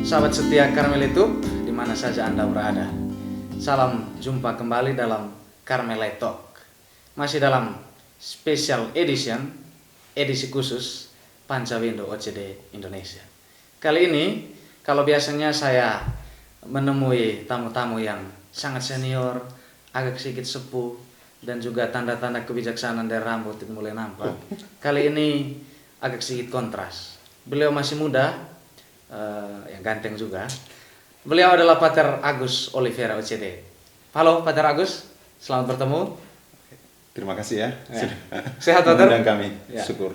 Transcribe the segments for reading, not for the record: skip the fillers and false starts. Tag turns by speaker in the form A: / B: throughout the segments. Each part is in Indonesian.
A: Sahabat setia Karmel itu, di mana saja Anda berada. Salam jumpa kembali dalam Karmelite Talk. Masih dalam special edition, edisi khusus Pancawindo OCD Indonesia. Kali ini, kalau biasanya saya menemui tamu-tamu yang sangat senior, agak sedikit sepuh, dan juga tanda-tanda kebijaksanaan dari rambut itu mulai nampak. Kali ini agak sedikit kontras. Beliau masih muda, yang ganteng juga. Beliau adalah Pater Agus Oliveira OCD. Halo Pater Agus, selamat bertemu.
B: Terima kasih ya.
A: Sehat Pater?
B: Dan kami
A: Ya.
B: syukur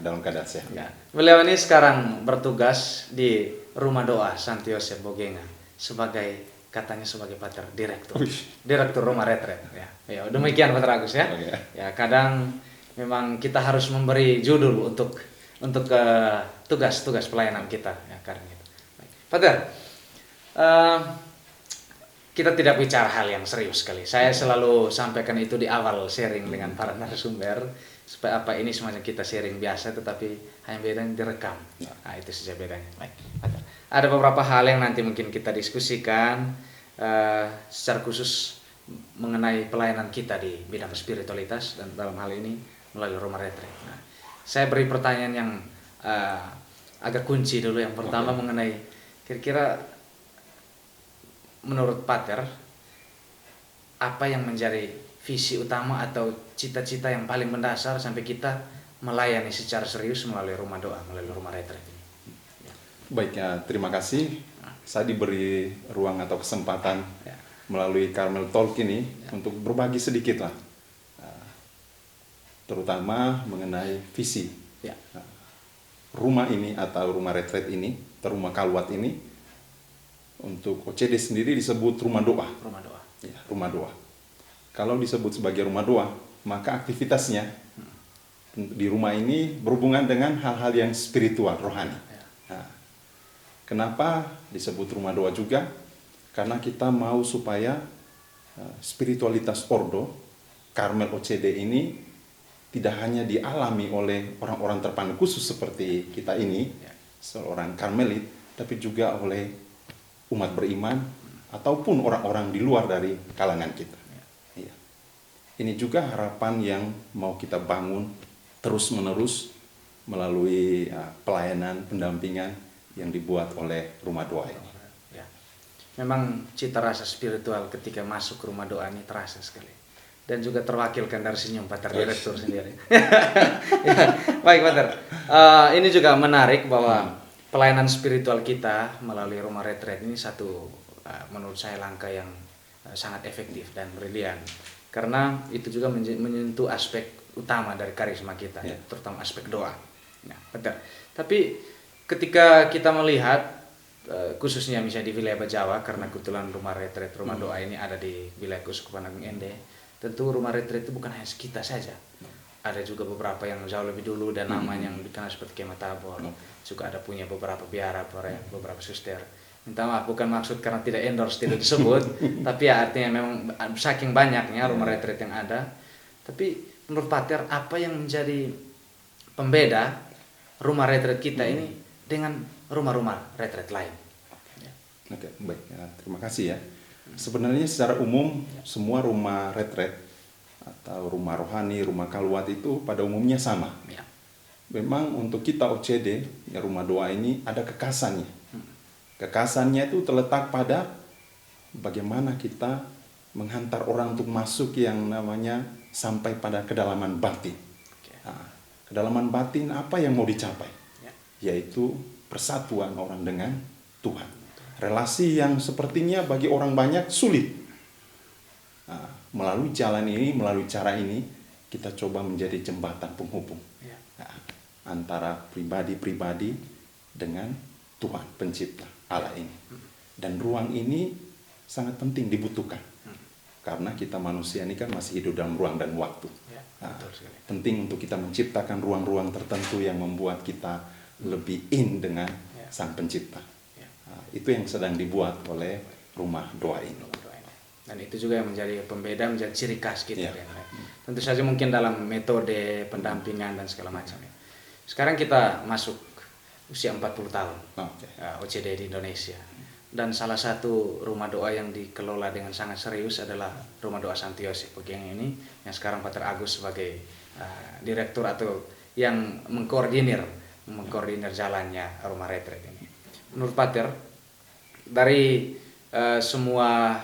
B: dalam keadaan sehat.
A: Ya. Beliau ini sekarang bertugas di Rumah Doa Santo Yosef Bogenga sebagai, katanya sebagai Pater Direktur. Direktur Rumah Retret. Ya, demikian Pater Agus ya.
B: Okay.
A: Ya, kadang memang kita harus memberi judul untuk tugas-tugas pelayanan kita ya, karena itu. Baik. Pater, kita tidak bicara hal yang serius sekali. Saya selalu sampaikan itu di awal sharing dengan para narasumber supaya apa ini semacam kita sharing biasa, tetapi hanya bedanya direkam. Nah, itu saja bedanya. Baik, Pater. Ada beberapa hal yang nanti mungkin kita diskusikan secara khusus mengenai pelayanan kita di bidang spiritualitas dan dalam hal ini melalui Rumah Retret. Nah, saya beri pertanyaan yang agak kunci dulu. Yang pertama mengenai kira-kira menurut Pater apa yang menjadi visi utama atau cita-cita yang paling mendasar sampai kita melayani secara serius melalui rumah doa, melalui Rumah Retret ini. Ya.
B: Baik ya, terima kasih. Saya diberi ruang atau kesempatan melalui Karmel Talk ini untuk berbagi sedikit lah, terutama mengenai visi. Rumah ini atau Rumah Retret ini, atau Rumah Kalwat ini, untuk OCD sendiri disebut rumah doa.
A: Rumah doa.
B: Ya, rumah doa. Kalau disebut sebagai rumah doa, maka aktivitasnya di rumah ini berhubungan dengan hal-hal yang spiritual, rohani. Nah, kenapa disebut rumah doa juga? Karena kita mau supaya spiritualitas Ordo, Karmel OCD ini tidak hanya dialami oleh orang-orang terpandang khusus seperti kita ini, seorang Karmelit, tapi juga oleh umat beriman ataupun orang-orang di luar dari kalangan kita. Ya. Ini juga harapan yang mau kita bangun terus-menerus melalui pelayanan, pendampingan yang dibuat oleh rumah doa ini.
A: Ya. Memang cita rasa spiritual ketika masuk ke rumah doa ini terasa sekali. Dan juga terwakilkan dari senyum Pater Direktur sendiri. Ya. Baik Pater, ini juga menarik bahwa pelayanan spiritual kita melalui Rumah Retret ini satu menurut saya langkah yang sangat efektif dan brilian, karena itu juga menyentuh aspek utama dari karisma kita, terutama aspek doa. Nah, betul. Tapi ketika kita melihat khususnya misalnya di wilayah Bajawa, karena kebetulan Rumah Retret, rumah doa ini ada di wilayah Keuskupan Agung Ende, tentu Rumah Retret itu bukan hanya kita saja. Ada juga beberapa yang jauh lebih dulu dan namanya yang dikenal seperti Kemah Tabor. Juga ada punya beberapa biara, beberapa suster. Minta maaf, bukan maksud karena tidak endorse, tidak disebut. Tapi ya artinya memang saking banyaknya Rumah Retret yang ada. Tapi menurut Pater, apa yang menjadi pembeda Rumah Retret kita ini dengan rumah-rumah retret lain?
B: Oke, baik. Ya, terima kasih ya. Sebenarnya secara umum semua rumah retret atau rumah rohani, rumah kalwat itu pada umumnya sama.
A: Ya.
B: Memang untuk kita OCD, ya rumah doa ini ada kekasannya. Kekasannya itu terletak pada bagaimana kita menghantar orang untuk masuk yang namanya sampai pada kedalaman batin. Nah, kedalaman batin apa yang mau dicapai? Yaitu persatuan orang dengan Tuhan. Relasi yang sepertinya bagi orang banyak sulit. Nah, melalui jalan ini, melalui cara ini, kita coba menjadi jembatan penghubung antara pribadi-pribadi dengan Tuhan pencipta Allah ini. Dan ruang ini sangat penting dibutuhkan. Karena kita manusia ini kan masih hidup dalam ruang dan waktu. Penting untuk kita menciptakan ruang-ruang tertentu yang membuat kita lebih in dengan Sang Pencipta. Itu yang sedang dibuat oleh rumah doa ini.
A: Dan itu juga yang menjadi pembeda, menjadi ciri khas kita. Tentu saja mungkin dalam metode pendampingan dan segala macam. Sekarang kita masuk usia 40 tahun.
B: Oke.
A: OCD di Indonesia. Dan salah satu rumah doa yang dikelola dengan sangat serius adalah Rumah Doa Santo Yosef Bogeng ini, yang sekarang Pater Agus sebagai direktur atau yang mengkoordinir jalannya rumah retret ini. Menurut Pater, dari semua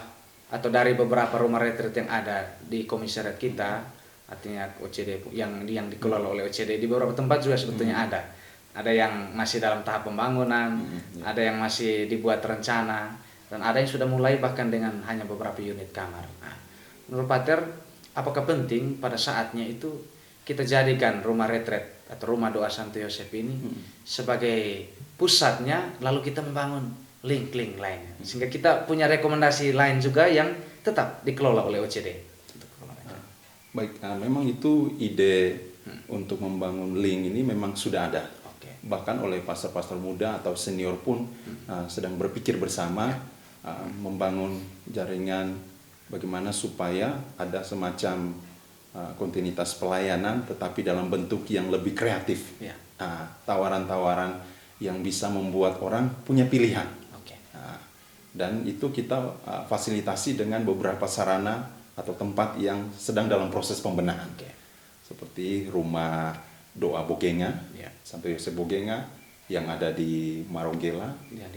A: atau dari beberapa rumah retret yang ada di komisariat kita, artinya OCD yang dikelola oleh OCD, di beberapa tempat juga sebetulnya ada yang masih dalam tahap pembangunan, ada yang masih dibuat rencana, dan ada yang sudah mulai bahkan dengan hanya beberapa unit kamar. Nah, menurut Pater, apakah penting pada saatnya itu kita jadikan rumah retret atau Rumah Doa Santo Yosef ini sebagai pusatnya, lalu kita membangun link-link lainnya, sehingga kita punya rekomendasi lain juga yang tetap dikelola oleh OCD.
B: Baik, memang itu ide untuk membangun link ini memang sudah ada. Bahkan oleh pastor-pastor muda atau senior pun sedang berpikir bersama membangun jaringan bagaimana supaya ada semacam kontinuitas pelayanan tetapi dalam bentuk yang lebih kreatif. Tawaran-tawaran yang bisa membuat orang punya pilihan. Dan itu kita fasilitasi dengan beberapa sarana atau tempat yang sedang dalam proses pembenahan. Seperti Rumah Doa Bogenga, Santo Yosef Bogenga yang ada di Marogela, yang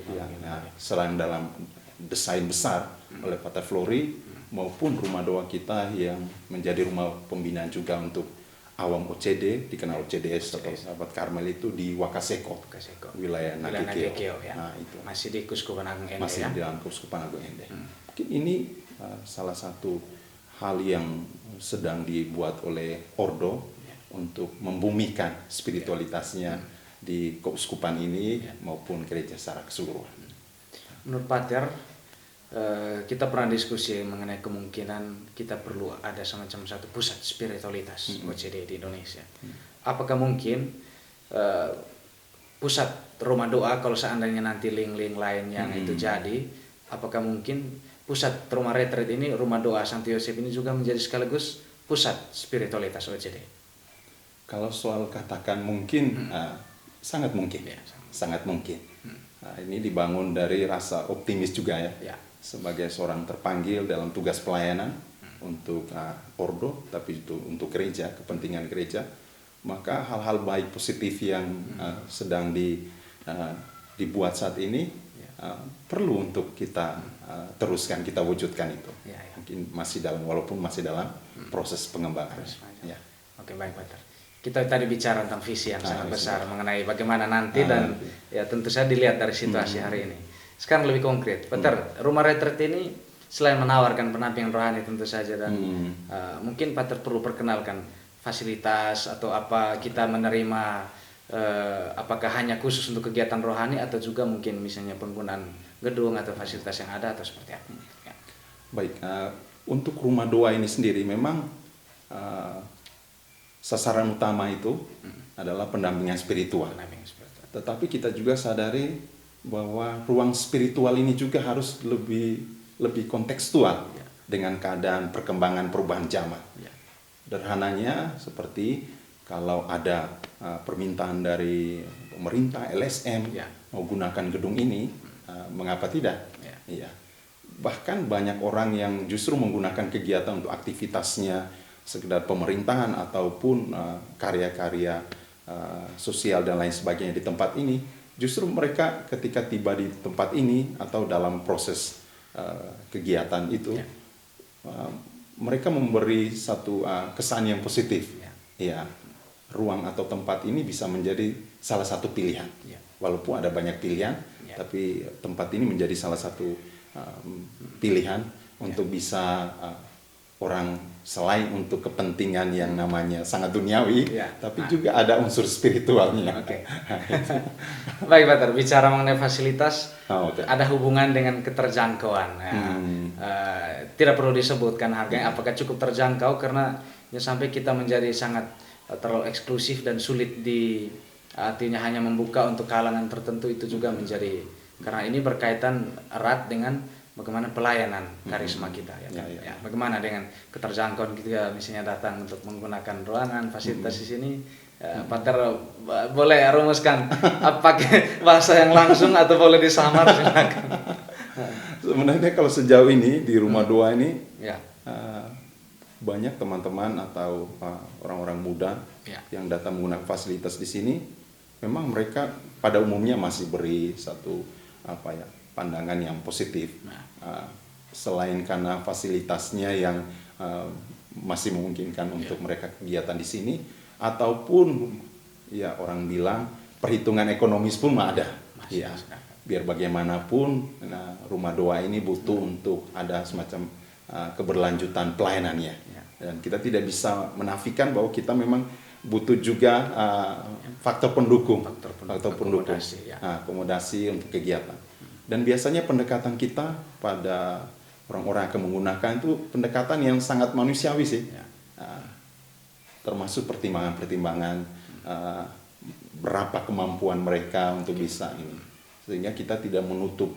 B: selain dalam desain besar oleh Pater Flori, maupun rumah doa kita yang menjadi rumah pembinaan juga untuk awam OCD, dikenal OCDS atau Sahabat Karmel itu di Wakaseko, wilayah Nagekeo.
A: Nah, itu masih di Kuskupan Agung Ende.
B: Masih di dalam Kuskupan Agung Ende. Mungkin ini salah satu hal yang sedang dibuat oleh Ordo untuk membumikan spiritualitasnya di keuskupan ini maupun gereja secara keseluruhan.
A: Menurut Pater, kita pernah diskusi mengenai kemungkinan kita perlu ada semacam satu pusat spiritualitas OCD di Indonesia. Apakah mungkin pusat rumah doa, kalau seandainya nanti link-link lain yang itu jadi, apakah mungkin pusat rumah retret ini, Rumah Doa Santo Yosef ini juga menjadi sekaligus pusat spiritualitas OCD?
B: Kalau soal katakan mungkin, sangat mungkin, sangat mungkin. Ini dibangun dari rasa optimis juga ya. Sebagai seorang terpanggil dalam tugas pelayanan untuk Ordo, tapi itu untuk gereja, kepentingan gereja, maka hal-hal baik positif yang sedang dibuat saat ini perlu untuk kita teruskan, kita wujudkan itu. Mungkin walaupun masih dalam proses pengembangan.
A: Oke, baik Pater. Kita tadi bicara tentang visi yang sangat besar mengenai bagaimana nanti dan ya tentu saja dilihat dari situasi hari ini. Sekarang lebih konkret, Pater, rumah retret ini selain menawarkan pendampingan rohani tentu saja dan mungkin Pater perlu perkenalkan fasilitas atau apa kita menerima, apakah hanya khusus untuk kegiatan rohani atau juga mungkin misalnya penggunaan gedung atau fasilitas yang ada atau seperti apa?
B: Baik, untuk rumah doa ini sendiri memang sasaran utama itu adalah pendampingan spiritual. Tetapi kita juga sadari bahwa ruang spiritual ini juga harus lebih kontekstual dengan keadaan perkembangan perubahan zaman. Sederhananya seperti kalau ada permintaan dari pemerintah LSM mau gunakan gedung ini, mengapa tidak? Bahkan banyak orang yang justru menggunakan kegiatan untuk aktivitasnya sekedar pemerintahan ataupun karya-karya sosial dan lain sebagainya di tempat ini, justru mereka ketika tiba di tempat ini atau dalam proses kegiatan itu, mereka memberi satu kesan yang positif. Ruang atau tempat ini bisa menjadi salah satu pilihan. Walaupun ada banyak pilihan, tapi tempat ini menjadi salah satu pilihan untuk bisa orang selain untuk kepentingan yang namanya sangat duniawi, tapi juga ada unsur spiritualnya.
A: Baik Pater, bicara mengenai fasilitas, ada hubungan dengan keterjangkauan. Tidak perlu disebutkan harganya, apakah cukup terjangkau karena ya, sampai kita menjadi sangat terlalu eksklusif dan sulit artinya hanya membuka untuk kalangan tertentu itu juga menjadi, karena ini berkaitan erat dengan bagaimana pelayanan karisma kita ya kan?
B: Ya, ya.
A: Ya, bagaimana dengan keterjangkauan kita misalnya datang untuk menggunakan ruangan fasilitas di sini. Pater boleh rumuskan pakai bahasa yang langsung atau boleh disamar silakan.
B: Sebenarnya kalau sejauh ini di rumah doa ini
A: Ya.
B: banyak teman-teman atau orang-orang muda
A: Ya.
B: yang datang menggunakan fasilitas di sini, memang mereka pada umumnya masih beri satu pandangan yang positif. Selain karena fasilitasnya yang masih memungkinkan untuk mereka kegiatan di sini, ataupun ya orang bilang perhitungan ekonomis pun ada. Ya, biar bagaimanapun rumah doa ini butuh untuk ada semacam keberlanjutan pelayanannya. Dan kita tidak bisa menafikan bahwa kita memang butuh juga faktor pendukung,
A: akomodasi, ya.
B: Akomodasi untuk kegiatan. Dan biasanya pendekatan kita pada orang-orang yang akan menggunakan itu pendekatan yang sangat manusiawi sih.
A: Ya.
B: Termasuk pertimbangan-pertimbangan berapa kemampuan mereka untuk bisa ini. Sehingga kita tidak menutup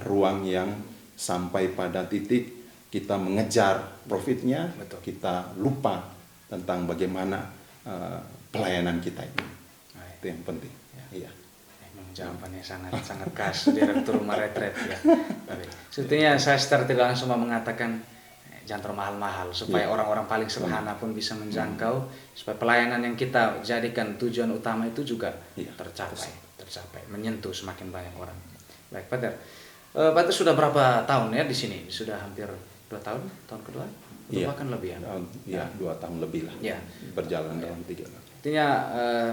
B: ruang yang sampai pada titik kita mengejar profitnya,
A: Betul.
B: kita lupa tentang bagaimana pelayanan kita ini. Itu yang penting. Iya.
A: Memang jawabannya sangat khas Direktur Rumah Retret ya. Sebetulnya saya secara tidak langsung mau mengatakan jangan terlalu mahal-mahal supaya orang-orang paling sederhana pun bisa menjangkau, supaya pelayanan yang kita jadikan tujuan utama itu juga tercapai, menyentuh semakin banyak orang. Baik, Pater. Pater sudah berapa tahun ya di sini? Sudah hampir 2 tahun, tahun kedua?
B: Iya.
A: Bahkan lebih ya?
B: Ya, 2 tahun lebih lah.
A: Ya.
B: Berjalan dalam 3 tahun.
A: Artinya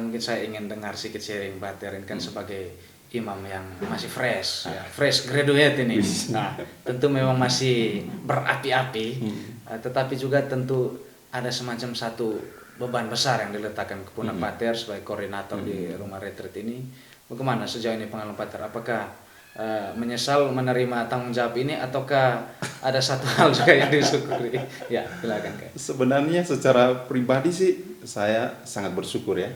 A: mungkin saya ingin dengar sedikit sharing Pater ini kan sebagai imam yang masih fresh, ya, fresh graduate ini. Nah, tentu memang masih berapi-api, tetapi juga tentu ada semacam satu beban besar yang diletakkan ke pundak Pater sebagai koordinator di rumah retreat ini. Bagaimana sejauh ini pengalaman Pater? Apakah menyesal menerima tanggung jawab ini ataukah ada satu hal juga yang disyukuri? Ya, silakan Kak.
B: Sebenarnya secara pribadi sih saya sangat bersyukur ya.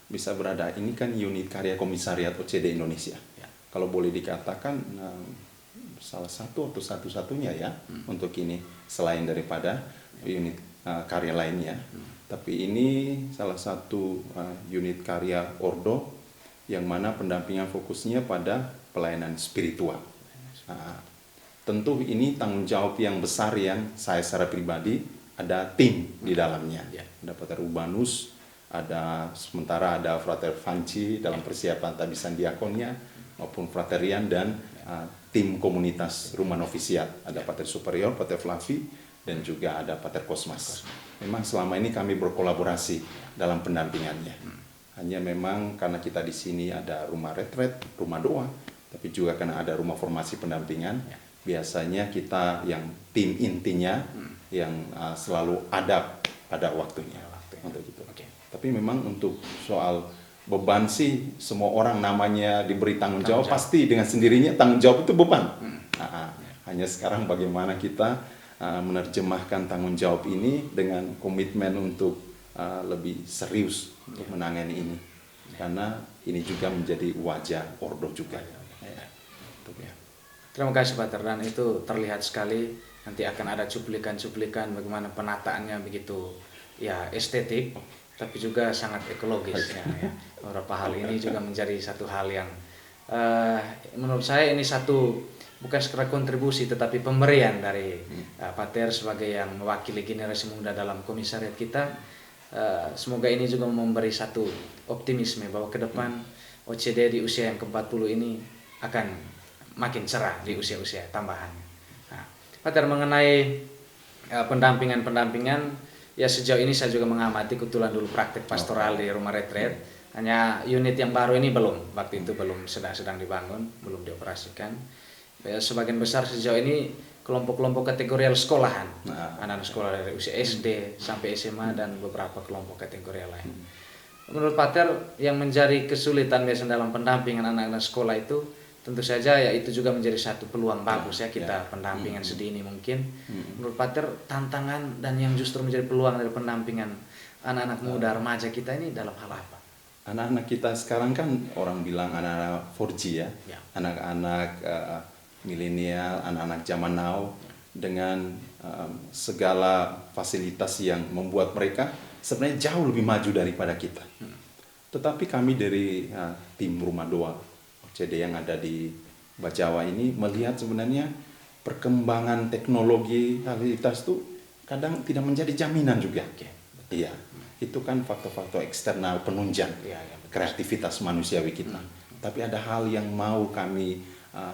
B: Bisa berada, ini kan unit karya komisariat OCD Indonesia. Kalau boleh dikatakan salah satu atau satu-satunya ya untuk ini, selain daripada unit karya lainnya. Tapi ini salah satu unit karya Ordo yang mana pendampingan fokusnya pada pelayanan spiritual. Tentu ini tanggung jawab yang besar yang saya secara pribadi ada tim di dalamnya. Ada Pater Urbanus, sementara ada Frater Fanci dalam persiapan tabisan diakonnya, maupun Frater Rian dan tim komunitas rumah novisiat. Ada Pater Superior, Pater Flavi, dan juga ada Pater Kosmas. Memang selama ini kami berkolaborasi dalam pendampingannya. Hanya memang karena kita di sini ada rumah retret, rumah doa, tapi juga karena ada rumah formasi pendampingan, biasanya kita yang tim intinya yang selalu ada pada waktunya untuk itu. Tapi memang untuk soal beban sih semua orang namanya diberi tanggung jawab, pasti dengan sendirinya tanggung jawab itu beban. Hanya sekarang bagaimana kita menerjemahkan tanggung jawab ini dengan komitmen untuk lebih serius untuk menangani ini, karena ini juga menjadi wajah Ordo juga.
A: Terima kasih Pater, dan itu terlihat sekali. Nanti akan ada cuplikan-cuplikan bagaimana penataannya begitu ya estetik, tapi juga sangat ekologis. Ya. Beberapa hal ini juga menjadi satu hal yang menurut saya ini satu bukan sekedar kontribusi tetapi pemberian dari Pater sebagai yang mewakili generasi muda dalam komisariat kita. Semoga ini juga memberi satu optimisme bahwa ke depan OCD di usia yang ke-40 ini akan makin cerah di usia-usia tambahan. Nah, Pater, mengenai pendampingan, ya sejauh ini saya juga mengamati kebetulan dulu praktek pastoral di rumah retret. Hanya unit yang baru ini belum, waktu itu belum sedang dibangun, belum dioperasikan. Sebagian besar sejauh ini kelompok-kelompok kategorial sekolahan, anak-anak sekolah dari usia SD sampai SMA dan beberapa kelompok kategorial lain. Menurut Pater, yang menjadi kesulitan biasanya dalam pendampingan anak-anak sekolah itu tentu saja ya itu juga menjadi satu peluang bagus ya kita pendampingan sedini mungkin. Menurut Pater, tantangan dan yang justru menjadi peluang dari pendampingan anak-anak muda remaja kita ini dalam hal apa?
B: Anak-anak kita sekarang kan orang bilang anak-anak 4G ya. Anak-anak milenial, anak-anak zaman now dengan segala fasilitas yang membuat mereka sebenarnya jauh lebih maju daripada kita. Tetapi kami dari tim Rumah Doa OCD yang ada di Bajawa ini melihat sebenarnya perkembangan teknologi fasilitas itu kadang tidak menjadi jaminan juga. Iya, itu kan faktor-faktor eksternal penunjang kreativitas manusiawi kita. Tapi ada hal yang mau kami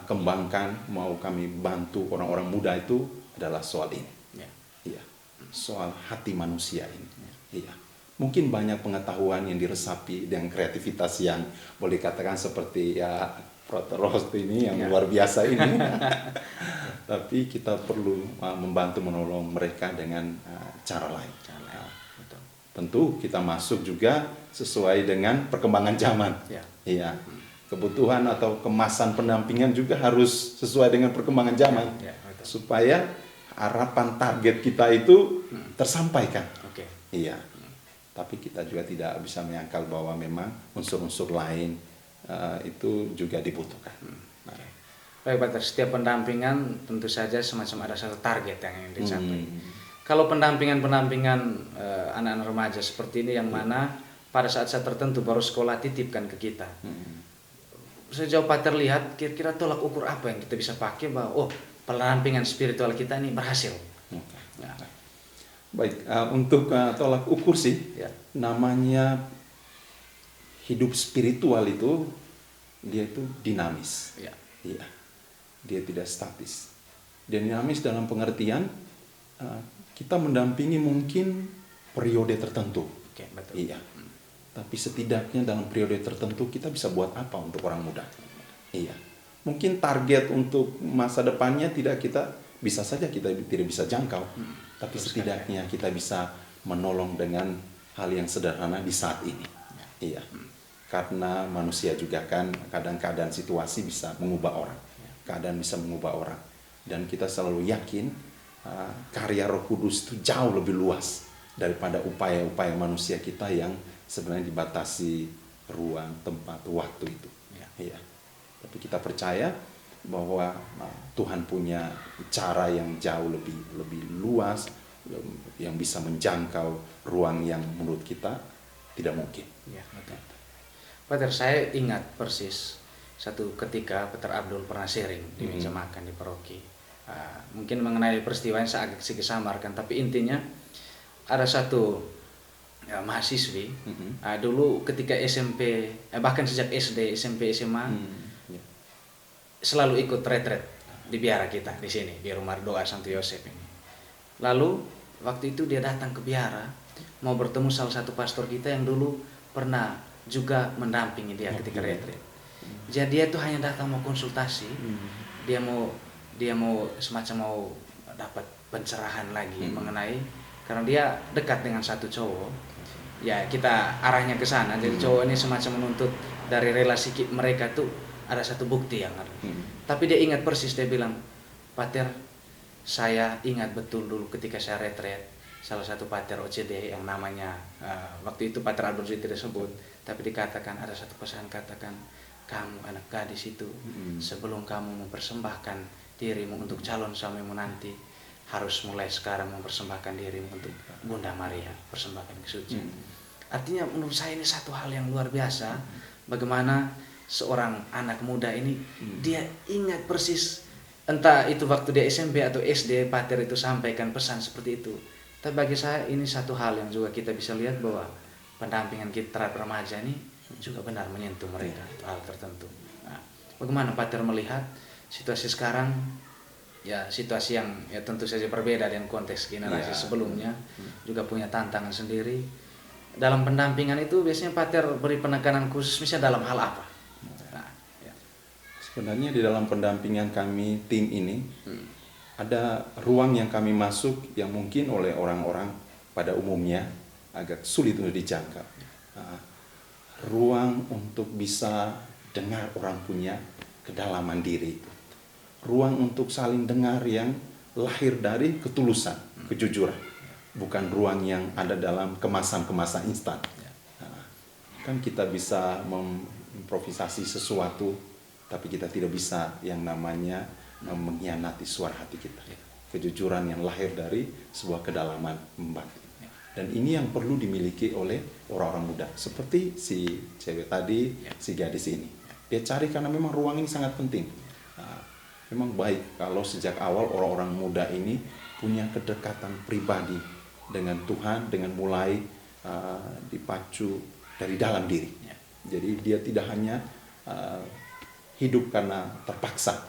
B: kembangkan, mau kami bantu orang-orang muda itu adalah soal ini. Iya, soal hati manusia ini. Iya. Mungkin banyak pengetahuan yang diresapi dengan kreativitas yang boleh katakan seperti ya Proteros ini yang luar biasa ini. Tapi kita perlu membantu menolong mereka dengan cara lain. Tentu kita masuk juga sesuai dengan perkembangan zaman. Iya. Kebutuhan atau kemasan pendampingan juga harus sesuai dengan perkembangan zaman. Supaya harapan target kita itu tersampaikan. Iya. Tapi kita juga tidak bisa menyangkal bahwa memang unsur-unsur lain itu juga dibutuhkan.
A: Baik Pak, setiap pendampingan tentu saja semacam ada satu target yang ingin dicapai. Kalau pendampingan anak-anak remaja seperti ini yang mana pada saat-saat tertentu baru sekolah titipkan ke kita. Sejauh Pak terlihat kira-kira tolak ukur apa yang kita bisa pakai bahwa pendampingan spiritual kita ini berhasil.
B: Baik, untuk tolak ukur sih, namanya hidup spiritual itu dia itu dinamis. Iya. Dia tidak statis. Dia dinamis dalam pengertian kita mendampingi mungkin periode tertentu.
A: Betul.
B: Iya. Tapi setidaknya dalam periode tertentu kita bisa buat apa untuk orang muda. Iya. Mungkin target untuk masa depannya bisa saja kita tidak bisa jangkau. Tapi setidaknya kita bisa menolong dengan hal yang sederhana di saat ini. Iya. Karena manusia juga kan kadang-kadang situasi bisa mengubah orang. Keadaan bisa mengubah orang. Dan kita selalu yakin karya Roh Kudus itu jauh lebih luas daripada upaya-upaya manusia kita yang sebenarnya dibatasi ruang, tempat, waktu itu. Iya. Tapi kita percaya bahwa Tuhan punya cara yang jauh lebih luas yang bisa menjangkau ruang yang menurut kita tidak mungkin.
A: Pater, saya ingat persis satu ketika Pater Abdul pernah sharing di meja makan di paroki. Mungkin mengenai peristiwa yang saya agak sedikit samarkan, tapi intinya ada satu mahasiswi dulu ketika SMP, bahkan sejak SD, SMP, SMA selalu ikut retret di biara kita di sini di Rumah Doa Santo Yosef ini. Lalu waktu itu dia datang ke biara mau bertemu salah satu pastor kita yang dulu pernah juga mendampingi dia ketika retret. Jadi dia tuh hanya datang mau konsultasi, dia mau semacam mau dapat pencerahan lagi mengenai, karena dia dekat dengan satu cowok. Ya kita arahnya ke sana. Jadi cowok ini semacam menuntut dari relasi mereka tuh ada satu bukti yang ada. Tapi dia ingat persis, dia bilang, Pater, saya ingat betul dulu ketika saya retret salah satu pater OCD yang namanya waktu itu Pater Abdul tidak disebut, tapi dikatakan ada satu pesan, katakan kamu anak gadis itu sebelum kamu mempersembahkan dirimu untuk calon suamimu nanti harus mulai sekarang mempersembahkan dirimu untuk Bunda Maria, persembahkan kesucian. Artinya menurut saya ini satu hal yang luar biasa, bagaimana seorang anak muda ini dia ingat persis, entah itu waktu dia SMP atau SD Pater itu sampaikan pesan seperti itu. Tapi bagi saya ini satu hal yang juga kita bisa lihat bahwa pendampingan kita terhadap remaja ini juga benar menyentuh mereka hal tertentu. Nah, bagaimana Pater melihat situasi sekarang? Ya situasi yang ya tentu saja berbeda dengan konteks generasi sebelumnya, juga punya tantangan sendiri. Dalam pendampingan itu biasanya Pater beri penekanan khusus misalnya dalam hal apa?
B: Sebenarnya di dalam pendampingan kami tim ini ada ruang yang kami masuk yang mungkin oleh orang-orang pada umumnya agak sulit untuk dijangkau. Ruang untuk bisa dengar orang punya kedalaman diri itu. Ruang untuk saling dengar yang lahir dari ketulusan, kejujuran. Bukan ruang yang ada dalam kemasan-kemasan instan. Kan kita bisa memimprovisasi sesuatu, tapi kita tidak bisa yang namanya mengkhianati suara hati kita. Kejujuran yang lahir dari sebuah kedalaman membantu. Dan ini yang perlu dimiliki oleh orang-orang muda. Seperti si cewek tadi, si gadis ini. Dia cari karena memang ruang ini sangat penting. Memang baik kalau sejak awal orang-orang muda ini punya kedekatan pribadi dengan Tuhan, dengan mulai dipacu dari dalam diri. Jadi dia tidak hanya hidup karena terpaksa,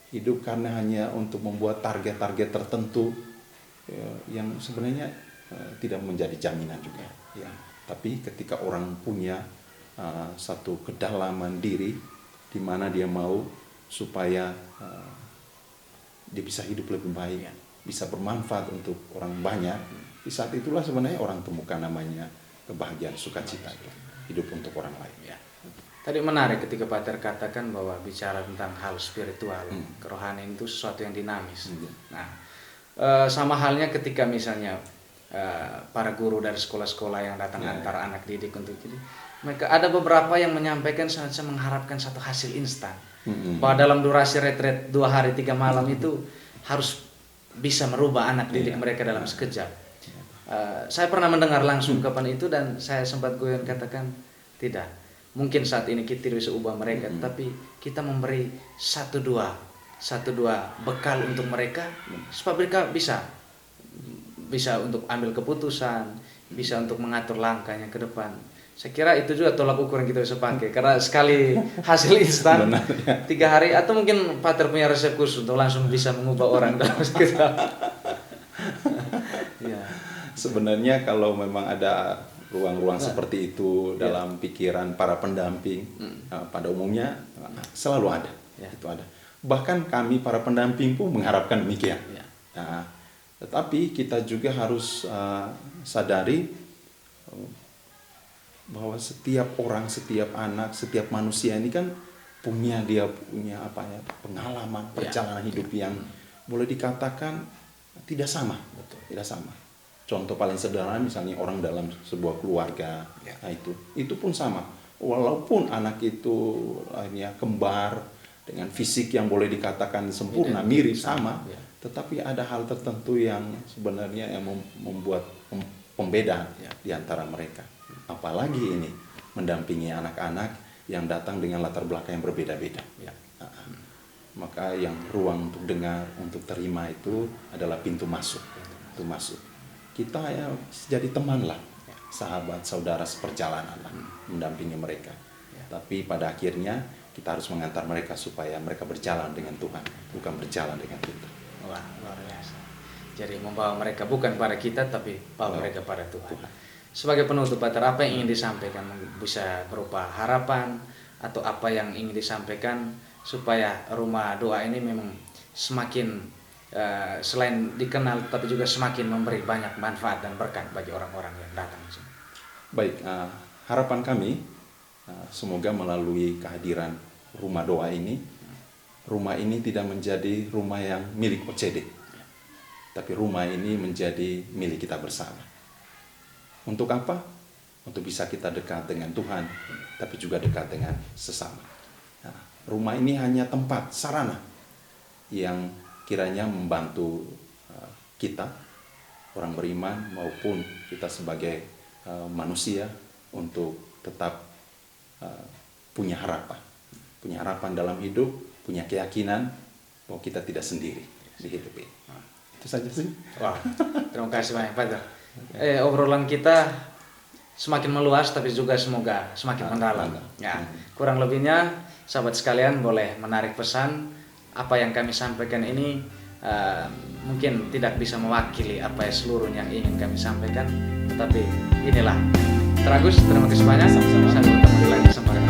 B: hidup karena hanya untuk membuat target-target tertentu yang sebenarnya tidak menjadi jaminan juga. Ya. Tapi ketika orang punya satu kedalaman diri di mana dia mau supaya dia bisa hidup lebih baik, bisa bermanfaat untuk orang banyak, di saat itulah sebenarnya orang temukan namanya kebahagiaan, sukacita itu, hidup untuk orang lain.
A: Ya. Tadi menarik ketika Pater katakan bahwa bicara tentang hal spiritual, kerohanian itu sesuatu yang dinamis. Nah, sama halnya ketika misalnya para guru dari sekolah-sekolah yang datang antar anak didik untuk ini, mereka ada beberapa yang menyampaikan saya mengharapkan satu hasil instan, bahwa dalam durasi retret 2 hari 3 malam itu harus bisa merubah anak didik mereka dalam sekejap. Saya pernah mendengar langsung kapan itu dan saya sempat goyang katakan tidak. Mungkin saat ini kita bisa ubah mereka, tapi kita memberi satu dua bekal untuk mereka supaya mereka bisa untuk ambil keputusan, bisa untuk mengatur langkahnya ke depan. Saya kira itu juga tolak ukur yang kita bisa pakai, karena sekali hasil instan 3 hari, atau mungkin Pater punya resep khusus untuk langsung bisa mengubah orang dalam sekejap. Ya.
B: Sebenarnya kalau memang ada ruang-ruang seperti itu dalam pikiran para pendamping, pada umumnya selalu ada. Itu ada. Bahkan kami para pendamping pun mengharapkan demikian. Nah, tetapi kita juga harus sadari bahwa setiap orang, setiap anak, setiap manusia ini kan punya pengalaman perjalanan hidup yang boleh dikatakan tidak sama. Tidak sama. Contoh paling sederhana misalnya orang dalam sebuah keluarga, nah itu pun sama. Walaupun anak itu kembar dengan fisik yang boleh dikatakan sempurna, mirip sama, tetapi ada hal tertentu yang sebenarnya yang membuat pembeda di antara mereka. Apalagi ini mendampingi anak-anak yang datang dengan latar belakang yang berbeda-beda. Maka yang ruang untuk dengar, untuk terima itu adalah pintu masuk. Kita jadi teman lah, sahabat, saudara seperjalanan lah, mendampingi mereka. Tapi pada akhirnya kita harus mengantar mereka supaya mereka berjalan dengan Tuhan, bukan berjalan dengan kita.
A: Wah, luar biasa. Jadi membawa mereka bukan pada kita, tapi bawa mereka pada Tuhan. Sebagai penutup, Pater, apa yang ingin disampaikan? Bisa berupa harapan atau apa yang ingin disampaikan supaya rumah doa ini memang semakin selain dikenal, tapi juga semakin memberi banyak manfaat dan berkat bagi orang-orang yang datang.
B: Baik, harapan kami semoga melalui kehadiran rumah doa ini, rumah ini tidak menjadi rumah yang milik OCD, tapi rumah ini menjadi milik kita bersama. Untuk apa? Untuk bisa kita dekat dengan Tuhan, tapi juga dekat dengan sesama. Nah, rumah ini hanya tempat, sarana yang kiranya membantu kita, orang beriman maupun kita sebagai manusia untuk tetap punya harapan dalam hidup, punya keyakinan bahwa kita tidak sendiri di hidup ini. Itu saja sih.
A: Wah, terima kasih banyak, Pater. Obrolan kita semakin meluas, tapi juga semoga semakin mendalam. Ya, kurang lebihnya, sahabat sekalian boleh menarik pesan. Apa yang kami sampaikan ini mungkin tidak bisa mewakili apa yang seluruhnya ingin kami sampaikan, tetapi inilah. Terima kasih banyak. Sampai bertemu di lain kesempatan.